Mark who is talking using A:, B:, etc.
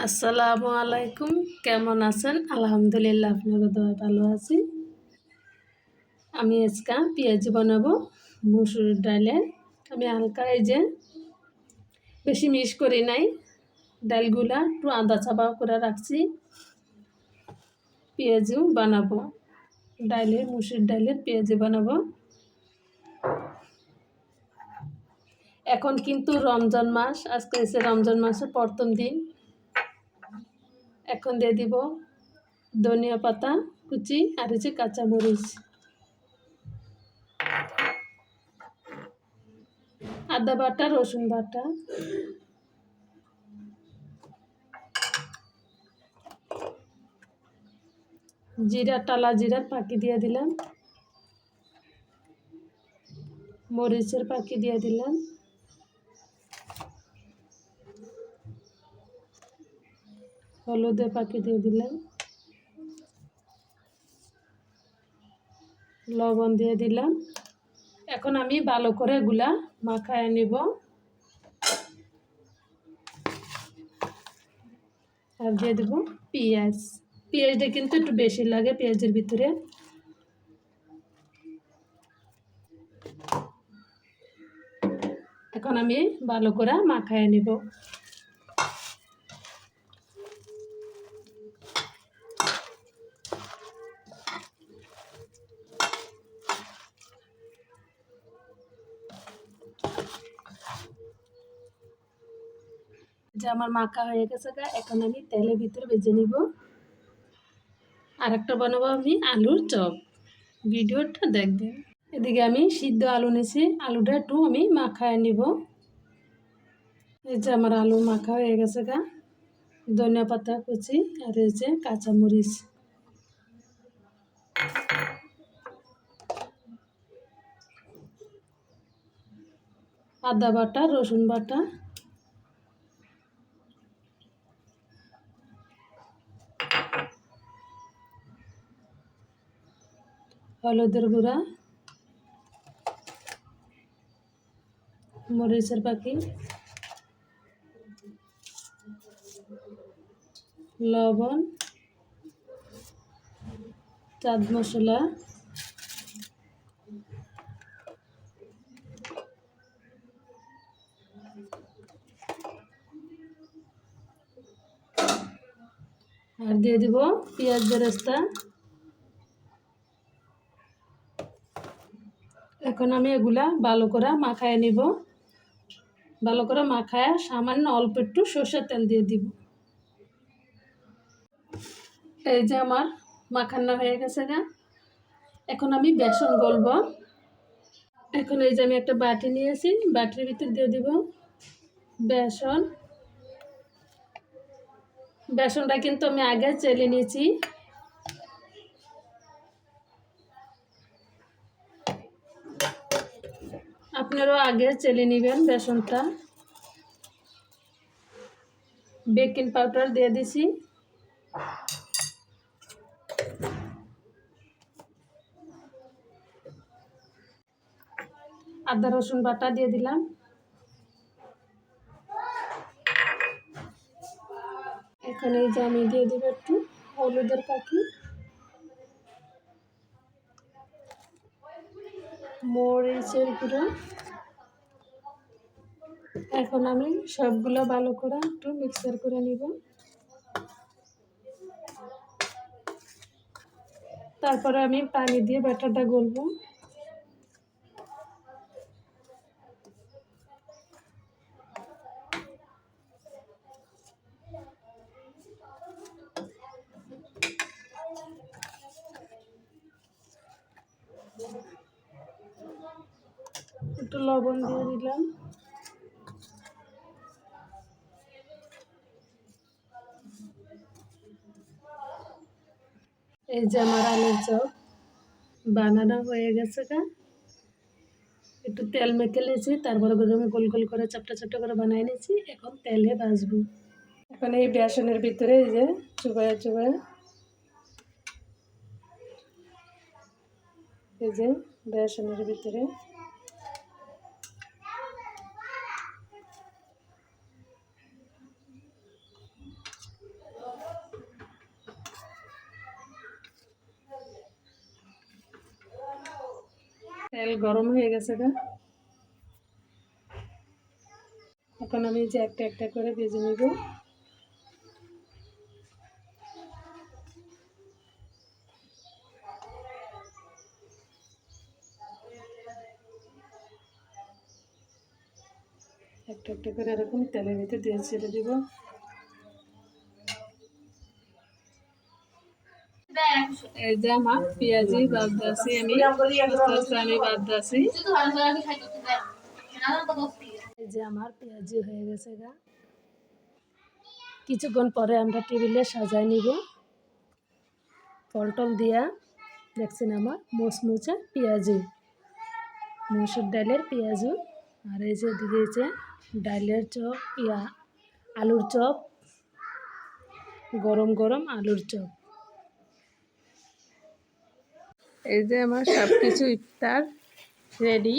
A: আসসালামু আলাইকুম। কেমন আছেন? আলহামদুলিল্লাহ, আপনাকে দোয়ায় ভালো আছি। আমি আজকে পেঁয়াজি বানাবো মুসুর ডালে। আমি হালকা এই যে বেশি মিক্স করি নাই, ডালগুলা একটু আদা চাপা করে রাখছি। পেঁয়াজিও বানাবো, মুসুর ডালের পেঁয়াজি বানাবো। এখন কিন্তু রমজান মাস, আজকে হচ্ছে রমজান মাসের প্রথম দিন। এখন দিয়ে দিব ধনিয়া পাতা কুচি আর হচ্ছে কাঁচামরিচ, আদা বাটা, রসুন বাটা, জিরা, টালা জিরার পাখি দিয়ে দিলাম, মরিচের পাখি দিয়ে দিলাম, হলুদের পাখি দিয়ে দিলাম, লবণ দিয়ে দিলাম। এখন আমি ভালো করে এগুলা মাখায় নিব। আর দিয়ে দেব পেঁয়াজ। পেঁয়াজটা কিন্তু একটু বেশি লাগে পেঁয়াজের ভিতরে। এখন আমি ভালো করে মাখায় নিব। যে আমার মাখা হয়ে গেছে, এখন আমি তেলের ভিতরে ভেজে নিব। আর একটা বানাবো আমি আলুর চপ, ভিডিওটা দেখবেন। এদিকে আমি সিদ্ধ আলু নিয়েছি, আলুটা একটু আমি মাখায় নিব। এই যে আমার আলু মাখা হয়ে গেছে, ধনিয়া পাতা কুচি আর এই যে কাঁচামরিচ, আদা বাটা, রসুন বাটা, হলুদের গুঁড়া, মরিচের পাখি, লবণ, চাট মশলা, আর দিয়ে দিব পেঁয়াজ বেরেস্তা। এখন আমি এগুলা ভালো করে মাখায় নিব। ভালো করে মাখায় সামান্য অল্প একটু সরষের তেল দিয়ে দিব। এই যে আমার মাখানো হয়ে গেছে। এখন আমি বেসন গলব। এখন এই যে আমি একটা বাটি নিয়েছি, বাটির ভিতর দিয়ে দিব বেসন। বেসনটা কিন্তু আমি আগে চেলে নিয়েছি। আপনারাও আগে চেলে নেবেন বেসনটা। বেকিং পাউডার দিয়ে দিছি, আদা রসুন বাটা দিয়ে দিলাম। এখানে এই যে আমি দিয়ে দিব একটু হলুদের পাখি, মরিচের গুঁড়ো। এখন আমি সবগুলো ভালো করে একটু মিক্সার করে নিব। তারপরে আমি পানি দিয়ে ব্যাটারটা গলবো। একটু লবণ দিয়ে দিলাম। এই যে আমার আলুর চপ বানানো হয়ে গেছে। একটু তেল মেখে নিয়েছি, তারপরে আমি গোল গোল করে চাপটা চাপটা করে বানিয়ে নিয়েছি। এখন তেলে ভাজবো। এখন এই বেসনের ভিতরে এই যে চুবায় চুবায়, এই যে বেসনের ভিতরে তেল গরম হয়ে গেছে গা। এখন আমি যে একটা একটা করে ভেজে নিব। একটা একটা করে এরকম তেলের ভিতরে দিয়ে ছেড়ে দিব। এই যে আমার পেঁয়াজি বাদদাসি আমি আস্তে আস্তে আমি বাদদাসি। এই যে আমার পেঁয়াজি হয়ে গেছে গা। কিছুক্ষণ পরে আমরা টেবিলে সাজাই নিব ফলটল দিয়া। দেখছেন আমার মুচমুচে পেঁয়াজি, মসুর ডালের পেঁয়াজু। আর এই যে দিয়েছে ডালের চপ, আলুর চপ, গরম গরম আলুর চপ। এই যে আমার সব কিছু ইফতার রেডি।